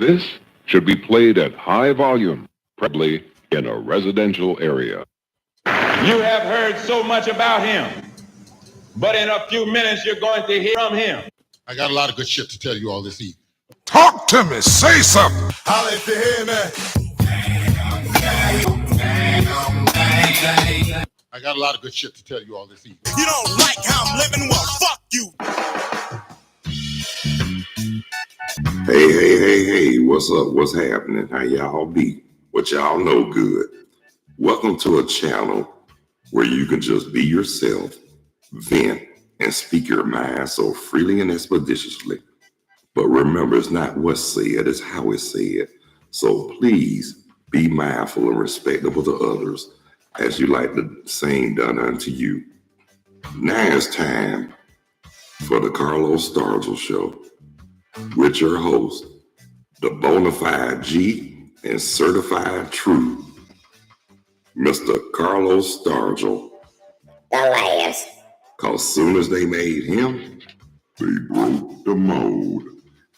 This should be played at high volume, preferably in a residential area. You have heard so much about him, but in a few minutes you're going to hear from him. I got a lot of good shit to tell you all this evening. Talk to me. Say something. Holla if you hear me. I got a lot of good shit to tell you all this evening. You don't like how I'm living? Well, fuck you. Hey, what's up? What's happening? How y'all be? What y'all know good? Welcome to a channel where you can just be yourself, vent, and speak your mind so freely and expeditiously. But remember, it's not what's said, it's how it's said. So please be mindful and respectable to others as you like the same done unto you. Now it's time for the Carlos Stargell Show with your host, the bona fide G and certified true, Mr. Carlos Stargell. The last. Cause soon as they made him, they broke the mold.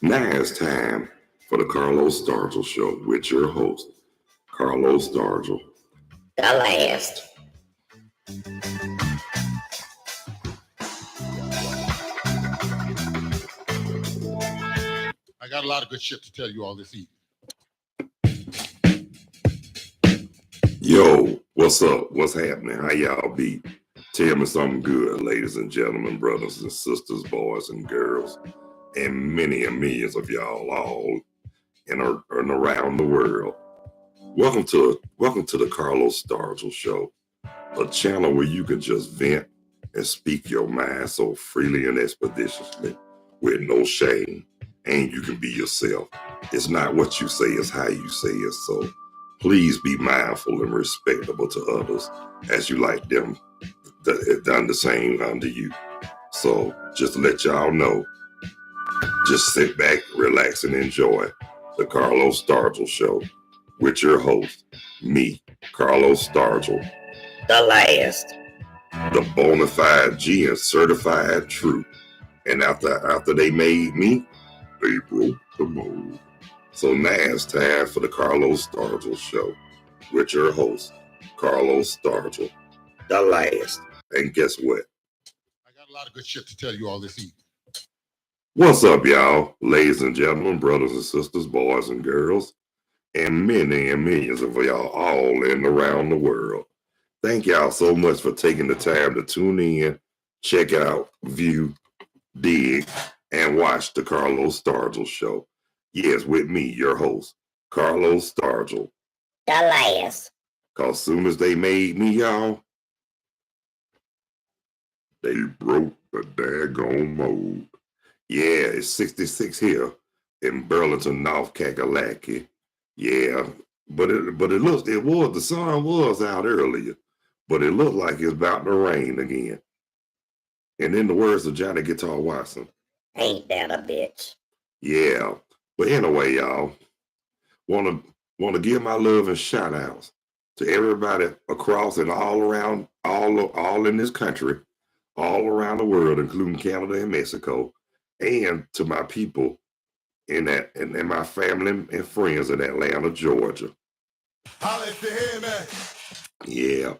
Now it's time for the Carlos Stargell Show with your host, Carlos Stargell. The last. I got a lot of good shit to tell you all this evening. Yo, what's up? What's happening? How y'all be? Tell me something good, ladies and gentlemen, brothers and sisters, boys and girls, and many and millions of y'all all in and around the world. Welcome to the Carlos Stargell Show, a channel where you can just vent and speak your mind so freely and expeditiously with no shame, and you can be yourself. It's not what you say, it's how you say it. So please be mindful and respectable to others as you like them done the same unto you. So just to let y'all know, just sit back, relax, and enjoy the Carlos Stargell Show with your host, me, Carlos Stargell. The last. The bona fide G and certified true. And after they made me, they broke the mold. So now it's time for the Carlos Stargell Show with your host, Carlos Stargell. The last. And guess what? I got a lot of good shit to tell you all this evening. What's up, y'all? Ladies and gentlemen, brothers and sisters, boys and girls, and many and millions of y'all all in and around the world. Thank y'all so much for taking the time to tune in, check out, view, dig, and watch the Carlos Stargell Show. Yes, with me, your host, Carlos Stargell. The last. Cause soon as they made me, y'all, they broke the daggone mold. Yeah, it's 66 here in Burlington, North Kakalaki. Yeah, but the sun was out earlier, but it looked like it's about to rain again. And in the words of Johnny Guitar Watson, Ain't that a bitch? yeah. But anyway, y'all, wanna give my love and shout outs to everybody across and all around, all in this country, all around the world, including Canada and Mexico, and to my people in my family and friends in Atlanta, Georgia. Holla if you hear me. Yeah.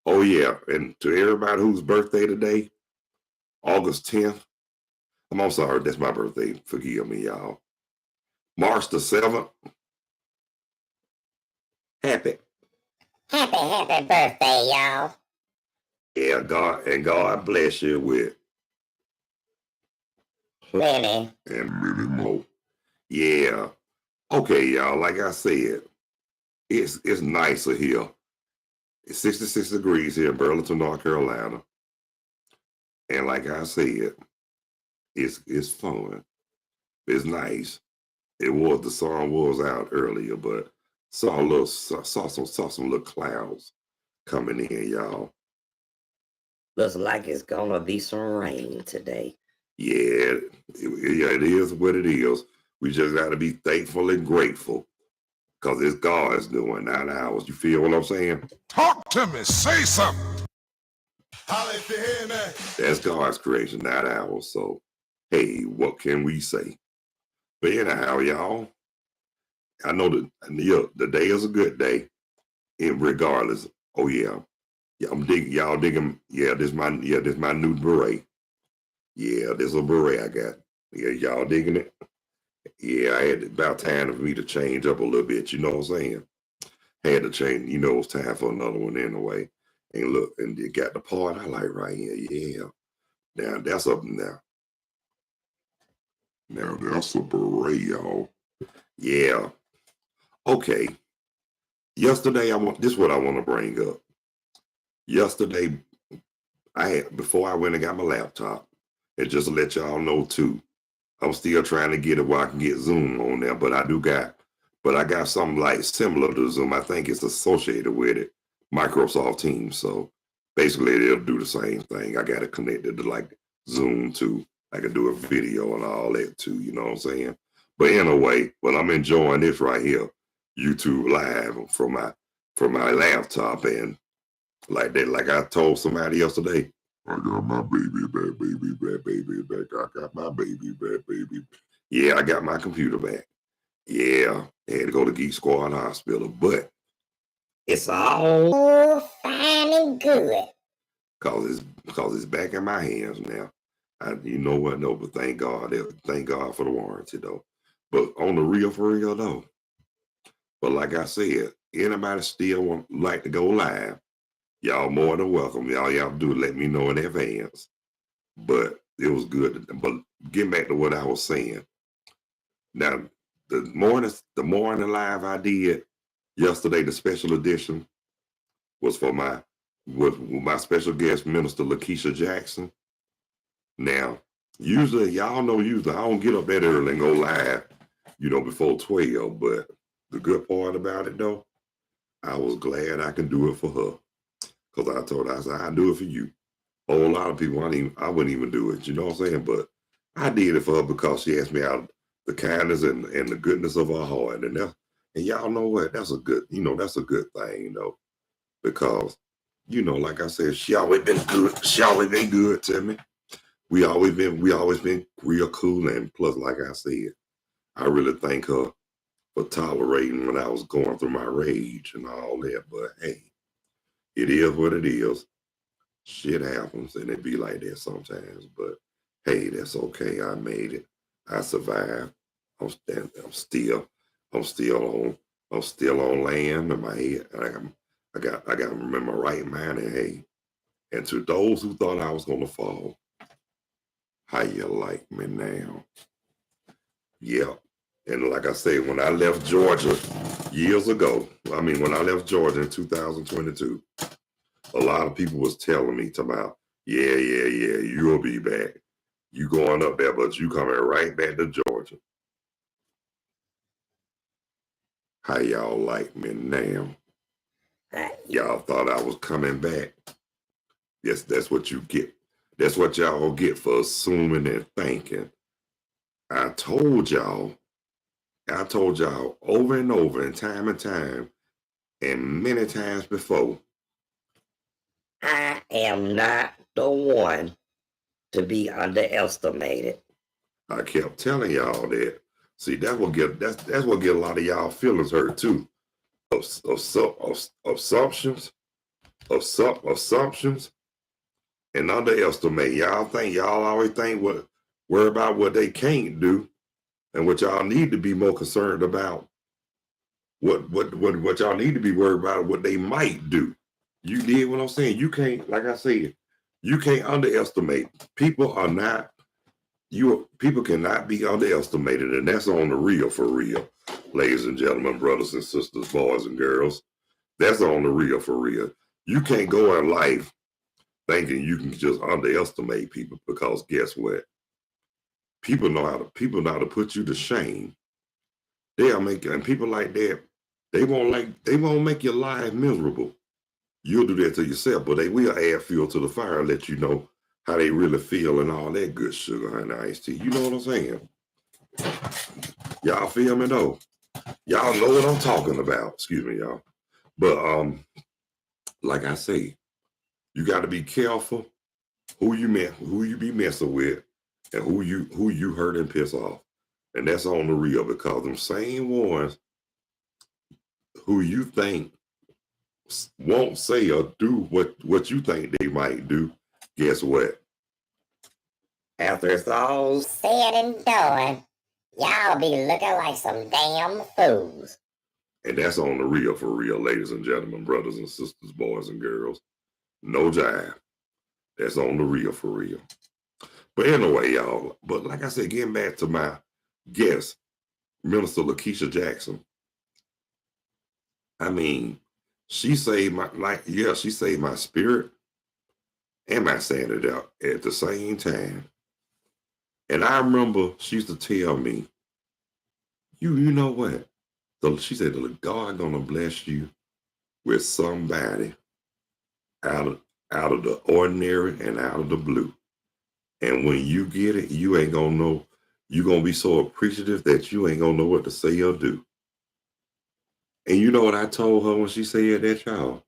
Oh yeah. And to everybody whose birthday today, August 10th. I'm sorry, that's my birthday. Forgive me, y'all. March the 7th. Happy birthday, y'all. Yeah, God bless you with Many. and many more. Yeah. Okay, y'all. Like I said, it's nicer here. It's 66 degrees here in Burlington, North Carolina. And like I said, it's fun. It's nice. The sun was out earlier, but saw some little clouds coming in, y'all. Looks like it's gonna be some rain today. Yeah, it is what it is. We just got to be thankful and grateful because it's God's doing, not ours. You feel what I'm saying? Talk to me. Say something. Holla if you hear me. That's God's creation, not ours. So, hey, what can we say? But anyhow, y'all, I know that the day is a good day, and regardless. Oh yeah, yeah, I'm digging. Y'all digging? Yeah, this my new beret. Yeah, this a beret I got. Yeah, y'all digging it? Yeah, I had about time for me to change up a little bit. You know what I'm saying? Had to change. You know, it's time for another one anyway. And look, and you got the part I like right here. Yeah, now that's up now. Now that's a beret, y'all. Yeah. Okay. Yesterday, this is what I want to bring up. Yesterday, before I went and got my laptop, and just to let y'all know too, I'm still trying to get it where I can get Zoom on there, but I got something like similar to Zoom. I think it's associated with it, Microsoft Teams. So basically, it'll do the same thing. I got it connected to like Zoom too. I can do a video and all that too. You know what I'm saying? But anyway, I'm enjoying this right here, YouTube Live from my laptop, and like that. Like I told somebody yesterday, I got my baby back, baby back, baby back. I got my baby back, baby. Yeah, I got my computer back. Yeah, I had to go to Geek Squad Hospital, but it's all fine and good. Cause it's back in my hands now. You know what? No, but thank God for the warranty though. But on the real for real though. But like I said, anybody still like to go live, y'all more than welcome. Y'all have to do is let me know in advance. But it was good. But getting back to what I was saying. Now, the morning live I did yesterday, the special edition, was for with my special guest, Minister Lakeisha Jackson. Now, usually I don't get up that early and go live, before 12. But the good part about it though, I was glad I can do it for her. Because I told her, I said, I'll do it for you. A whole lot of people, I wouldn't even do it, you know what I'm saying? But I did it for her because she asked me out the kindness and the goodness of her heart. And y'all know what? That's a good thing, because, like I said, she always been good. She always been good to me. We always been real cool. And plus, like I said, I really thank her for tolerating when I was going through my rage and all that. But hey, it is what it is. Shit happens and it be like that sometimes. But hey, that's okay. I made it. I survived. I'm still on land in my head. I got to remember my right mind. And hey, and to those who thought I was gonna fall, how you like me now? Yeah. And like I said, when I left Georgia years ago, when I left Georgia in 2022, a lot of people was telling me about, yeah, you'll be back. You going up there, but you coming right back to Georgia. How y'all like me now? Y'all thought I was coming back. Yes, that's what you get. That's what y'all get for assuming and thinking. I told y'all over and over and time and many times before, I am not the one to be underestimated. I kept telling y'all that. See, that's what get a lot of y'all feelings hurt too. Assumptions, and underestimate. Y'all always worry about what they can't do, and what y'all need to be more concerned about. What y'all need to be worried about what they might do. You did what I'm saying. You can't, like I said, you can't underestimate. People cannot be underestimated, and that's on the real for real, ladies and gentlemen, brothers and sisters, boys and girls. That's on the real for real. You can't go in life thinking you can just underestimate people, because guess what? People know how to put you to shame. And people like that, they won't make your life miserable. You'll do that to yourself, but they will add fuel to the fire and let you know how they really feel and all that good sugar and iced tea. You know what I'm saying? Y'all feel me though? Y'all know what I'm talking about. Excuse me, y'all. But like I say, you got to be careful who you be messing with, and who you hurt and piss off. And that's on the real, because them same ones who you think won't say or do what you think they might do, guess what? After it's all said and done, y'all be looking like some damn fools. And that's on the real for real, ladies and gentlemen, brothers and sisters, boys and girls. No jive. That's on the real for real. But anyway, y'all, but like I said, getting back to my guest, Minister Lakeisha Jackson. I mean, she saved she saved my spirit and my sanity out at the same time. And I remember she used to tell me, you know what? She said, God gonna bless you with somebody out of the ordinary and out of the blue. And when you get it, you ain't gonna know. You're gonna be so appreciative that you ain't gonna know what to say or do. And you know what I told her when she said that, y'all?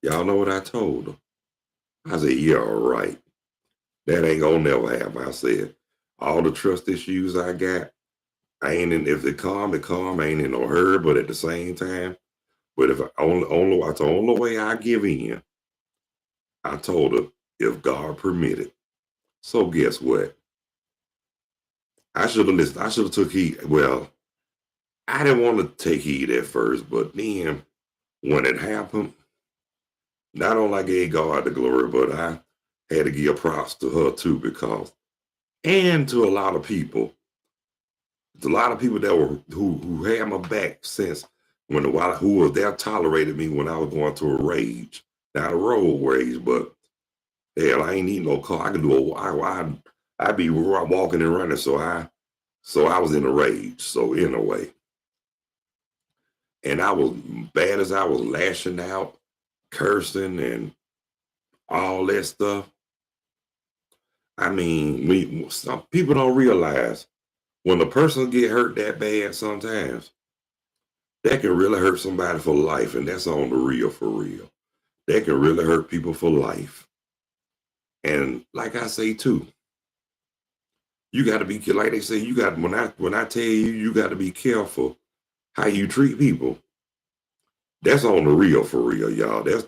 Y'all know what I told her? I said, yeah, all right. That ain't gonna never happen. I said, all the trust issues I got, I ain't in, if it calm, I ain't in no hurry, but at the same time, but if the only way I give in, I told her, if God permitted. So guess what? I should have listened. I should have took heed. Well, I didn't want to take heed at first, but then when it happened, not only I gave God the glory, but I had to give props to her too, because, and to a lot of people that were who had my back since who was there tolerated me when I was going through a rage, not a road rage, but hell, I ain't need no car. I could do I'd be walking and running, so I was in a rage. So in a way, and I was bad as I was lashing out, cursing, and all that stuff. I mean, some people don't realize when a person get hurt that bad, sometimes that can really hurt somebody for life, and that's on the real for real. That can really hurt people for life. And like I say too, you got to be, like they say, you got, when I tell you, you got to be careful how you treat people. That's on the real for real, y'all. That's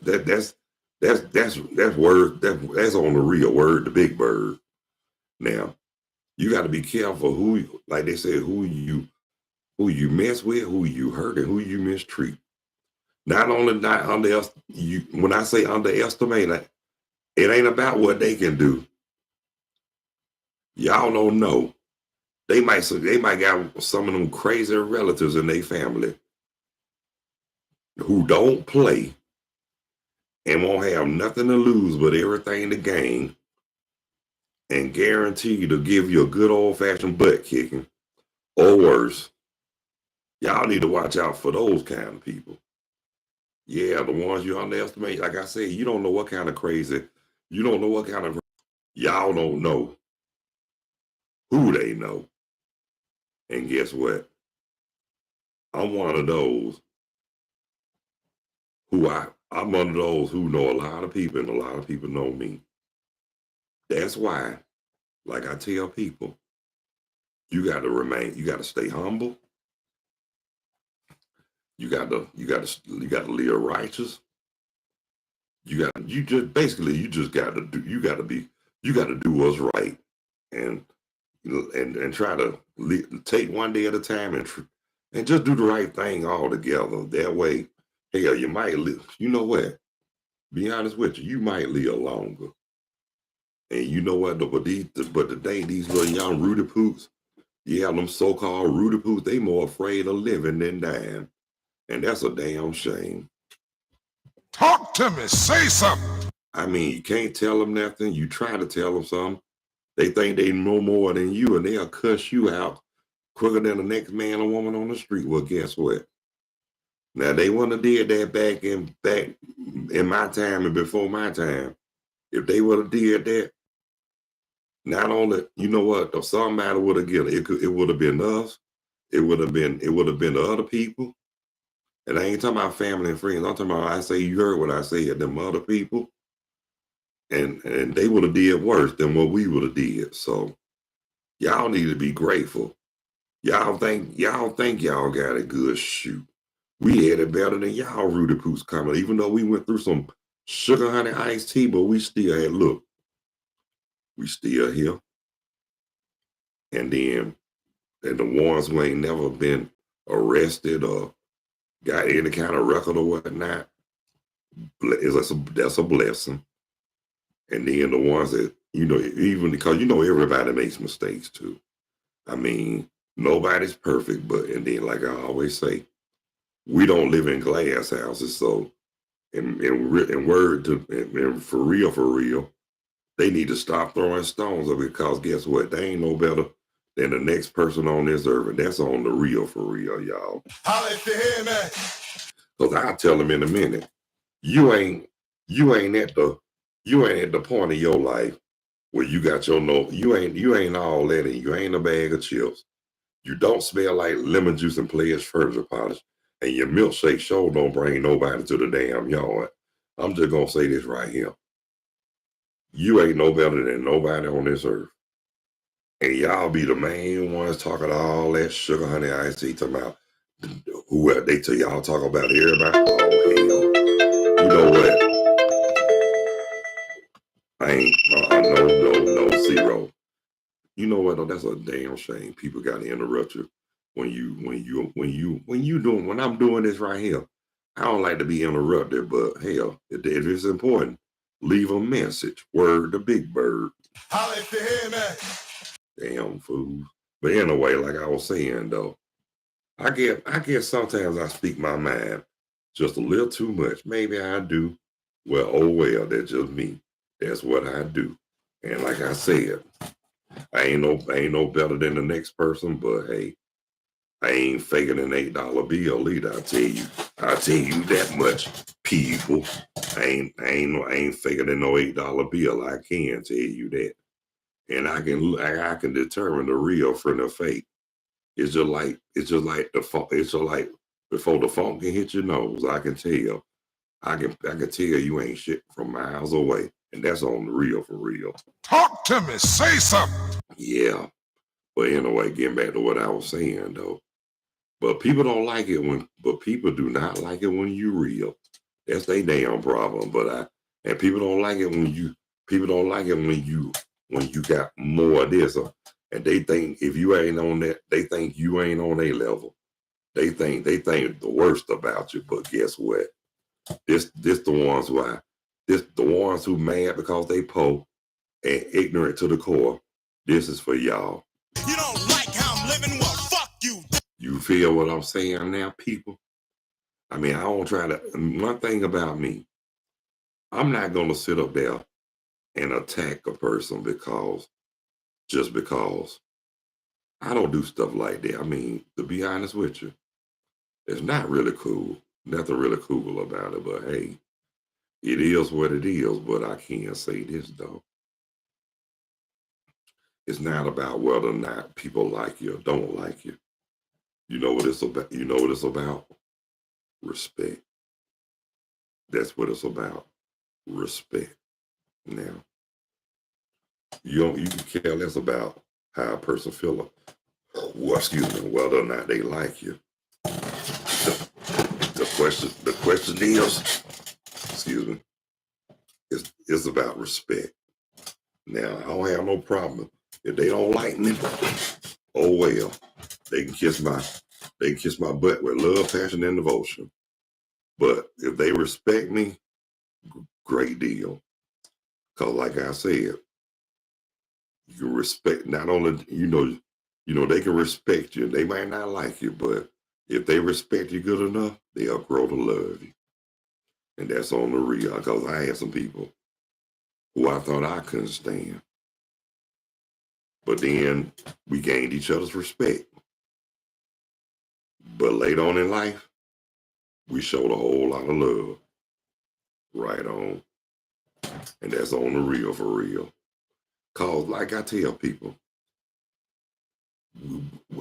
word, that's on the real word, the big bird. Now, you got to be careful who, like they say, who you mess with, who you hurt, and who you mistreat. Not only not when I say underestimate, it ain't about what they can do. Y'all don't know. They might got some of them crazy relatives in their family who don't play and won't have nothing to lose but everything to gain, and guarantee to give you a good old-fashioned butt kicking, or worse. Y'all need to watch out for those kind of people. Yeah, the ones you underestimate. Like I said, you don't know what kind of crazy, y'all don't know who they know. And guess what? I'm one of those I'm one of those who know a lot of people, and a lot of people know me. That's why, like I tell people, you got to stay humble. You got to live righteous. You just got to do what's right, and try to take one day at a time, and just do the right thing all together. That way, hell, you might live. You know what? Be honest with you, you might live longer. And you know what? But today, these little young Rudy Poots, them so-called Rudy Poots, they more afraid of living than dying. And that's a damn shame. Talk to me. Say something. I mean, you can't tell them nothing. You try to tell them something. They think they know more than you, and they'll cuss you out quicker than the next man or woman on the street. Well, guess what? Now, they wouldn't have did that back in my time and before my time. If they would have did that, not only, you know what, somebody would have given it would have been us. It would have been the other people. And I ain't talking about family and friends. I'm talking about, I say, you heard what I said, them other people. And they would have did worse than what we would have did. So y'all need to be grateful. Y'all think y'all got a good shoot. We had it better than y'all Rudy Poots coming, even though we went through some sugar honey iced tea, but we still had, look, we still here. And then, and the ones who ain't never been arrested or got any kind of record or whatnot, that's a blessing. And then the ones that, even because, everybody makes mistakes too. I mean, nobody's perfect, but, and then like I always say, we don't live in glass houses. So, and for real, they need to stop throwing stones because guess what? They ain't no better than the next person on this earth. And that's on the real, for real, y'all. Holla if you hear me. Because I'll tell them in a minute, you ain't at the point of your life where you got your you ain't all that in you. Ain't a bag of chips. You don't smell like lemon juice and players furniture polish. And your milkshake sure don't bring nobody to the damn yard. I'm just gonna say this right here. You ain't no better than nobody on this earth. And y'all be the main ones talking all that sugar honey iced tea, talking about who they tell y'all talk about everybody. Oh hell. You know what? I ain't no zero. You know what though? That's a damn shame. People gotta interrupt you when I'm doing this right here. I don't like to be interrupted, but hell, if it's important, leave a message. Word to Big Bird. Holla if you hear me. Damn fool. But anyway, like I was saying though, I guess sometimes I speak my mind just a little too much. Maybe I do. Well, oh well, that's just me. That's what I do. And like I said, I ain't no better than the next person, but hey, I ain't faking an $8 bill either. I tell you that much, people. I ain't faking no $8 bill. I can tell you that, and I can determine the real from the fake. It's just like the phone. It's just like before the phone can hit your nose. I can tell. I can tell you ain't shit from miles away, and that's on the real for real. Talk to me. Say something. Yeah, but anyway, getting back to what I was saying though. But people don't like it but people do not like it when you real. That's their damn problem. And people don't like it when you got more of this. And they think if you ain't on that, they think you ain't on a level. They think the worst about you. But guess what? This the ones who mad because they poor and ignorant to the core. This is for y'all. You don't like how I'm living? Well, fuck you. You feel what I'm saying now, people? I mean, I don't try to. One thing about me, I'm not going to sit up there and attack a person just because. I don't do stuff like that. I mean, to be honest with you, it's not really cool. Nothing really cool about it, but hey, it is what it is. But I can't say this, though. It's not about whether or not people like you or don't like you. You know what it's about? You know what it's about? Respect. That's what it's about. Respect. Now, you can care less about how a person feel. Well, excuse me, whether or not they like you. The question is, excuse me, is about respect. Now, I don't have no problem if they don't like me. Oh well, they can kiss my butt with love, passion, and devotion. But if they respect me, great deal. Cause like I said, you respect not only they can respect you. They might not like you, but if they respect you good enough, they'll grow to love you. And that's on the real. Because I had some people who I thought I couldn't stand. But then we gained each other's respect. But later on in life, we showed a whole lot of love. Right on. And that's on the real for real. Because like I tell people,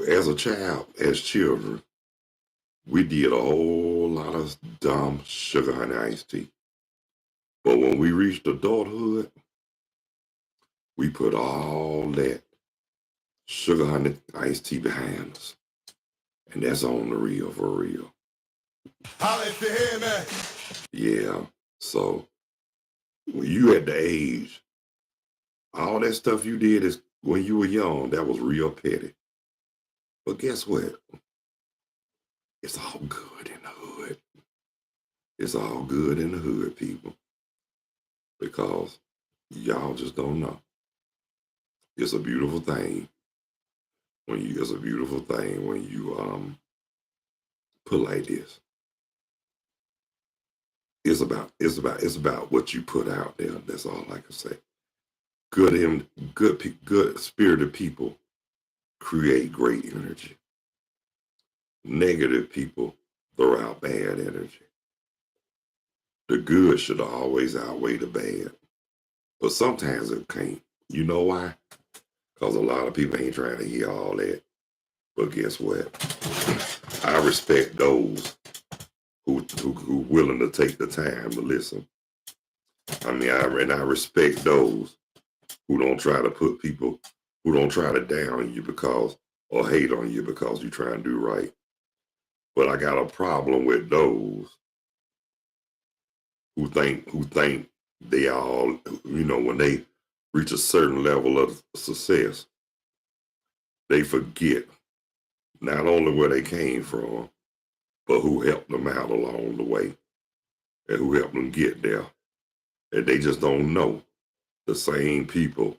as a child, as children, we did a whole lot of dumb sugar honey iced tea. But when we reached adulthood, we put all that sugar honey iced tea behind us. And that's on the real for real. Holla if you hear me. Yeah. So when you at the age, all that stuff you did is when you were young, that was real petty. But guess what? It's all good in the hood. It's all good in the hood, people, because y'all just don't know. It's a beautiful thing when you. It's a beautiful thing when you put like this. It's about what you put out there. That's all I can say. Good spirited people create great energy. Negative people throw out bad energy. The good should always outweigh the bad, but sometimes it can't. You know why? Because a lot of people ain't trying to hear all that. But guess what? I respect those who willing to take the time to listen. I mean, I respect those who don't try to put people, who don't try to down you because, or hate on you because you try to do right. But I got a problem with those who think they all, when they reach a certain level of success, they forget not only where they came from, but who helped them out along the way and who helped them get there. And they just don't know the same people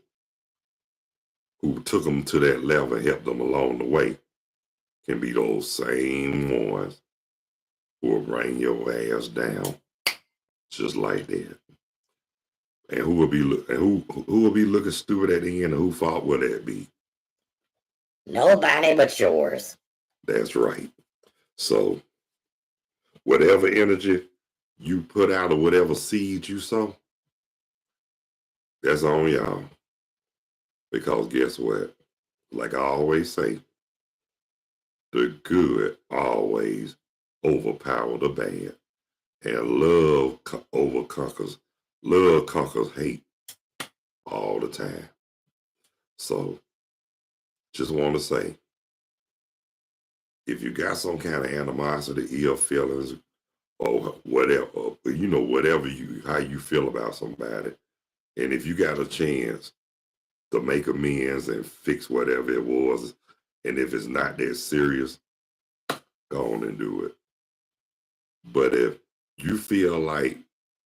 who took them to that level and helped them along the way can be those same ones who will bring your ass down just like that. And who will be who will be looking stupid at the end, and who fault will that be? Nobody but yours. That's right. So whatever energy you put out or whatever seed you sow, that's on y'all. Because guess what? Like I always say, the good always overpower the bad. And love conquers hate all the time. So just want to say, if you got some kind of animosity, ill feelings, or whatever, how you feel about somebody, and if you got a chance to make amends and fix whatever it was, and if it's not that serious, go on and do it. But if you feel like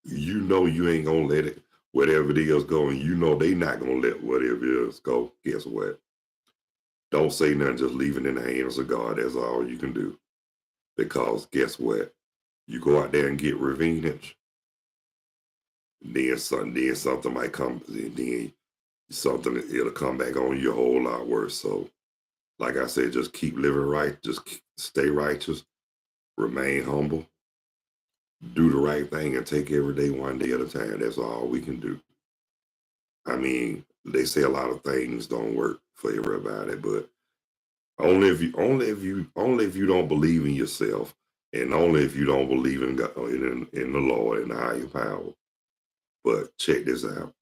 you ain't gonna let it, whatever it is, go, and they not gonna let whatever it is go, guess what? Don't say nothing, just leave it in the hands of God. That's all you can do. Because guess what? You go out there and get revenge, then something might come, then it'll come back on you a whole lot worse. So, like I said, just keep living right, just stay righteous, remain humble, do the right thing, and take every day one day at a time. That's all we can do. I mean, they say a lot of things don't work for everybody, but only if you don't believe in yourself, and only if you don't believe in God, in the Lord and the higher power. But check this out.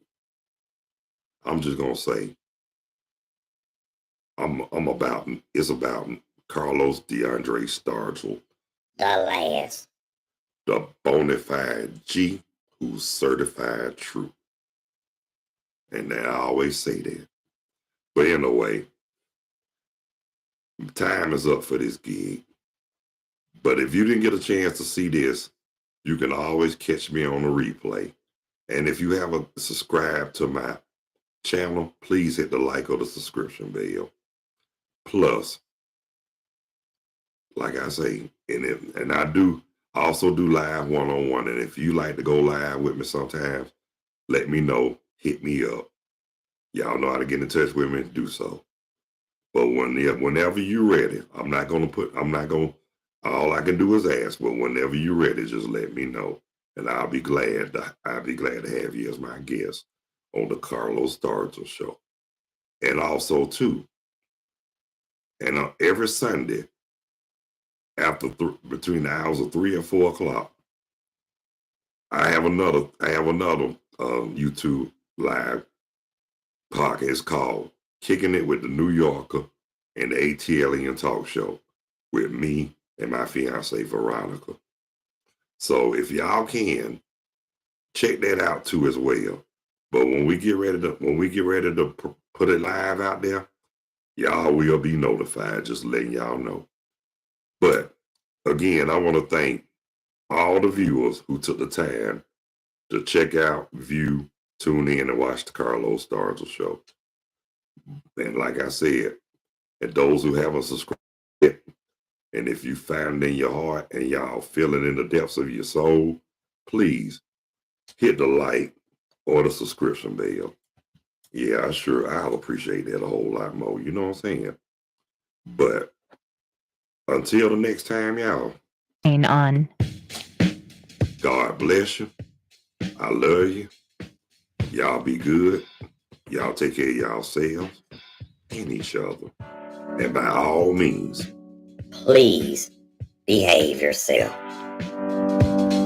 I'm just gonna say, it's about Carlos DeAndre Stargell, The last. the bona fide G who's certified true. And I always say that. But anyway, time is up for this gig. But if you didn't get a chance to see this, you can always catch me on the replay. And if you haven't subscribed to my channel, please hit the like or the subscription bell. Plus, like I say, and I also do live one-on-one. And if you like to go live with me sometimes, let me know. Hit me up. Y'all know how to get in touch with me, do so. But whenever you're ready, all I can do is ask, but whenever you're ready, just let me know. And I'll be glad to have you as my guest on the Carlos Stargell Show. And also too, and every Sunday between the hours of 3 and 4 o'clock, I have another YouTube live podcast called Kicking It with the New Yorker and the ATLian Talk Show with me and my fiance Veronica. So if y'all can, check that out too as well. But when we get ready to put it live out there, y'all will be notified. Just letting y'all know. But again, I want to thank all the viewers who took the time to check out, view, tune in, and watch the Carlos Stargell show. And like I said, and those who haven't subscribed yet, and if you find it in your heart and y'all feel it in the depths of your soul, please hit the like or the subscription bell. Yeah, I'll appreciate that a whole lot more. You know what I'm saying? But until the next time, y'all. On. God bless you. I love you. Y'all be good. Y'all take care of yourselves and each other. And by all means, Please behave yourself.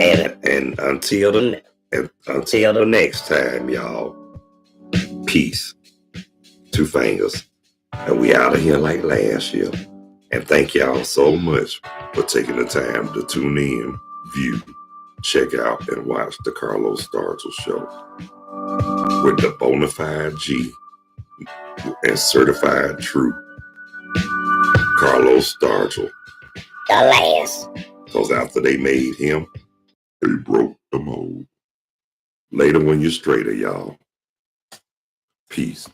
and until the next time, y'all. Peace. 2 fingers. And we out of here like last year. And thank y'all so much for taking the time to tune in, view, check out, and watch the Carlos Stargell show with the bona fide G and certified true Carlos Stargell. The last. Because after they made him, they broke the mold. Later when you're straighter, y'all. Peace.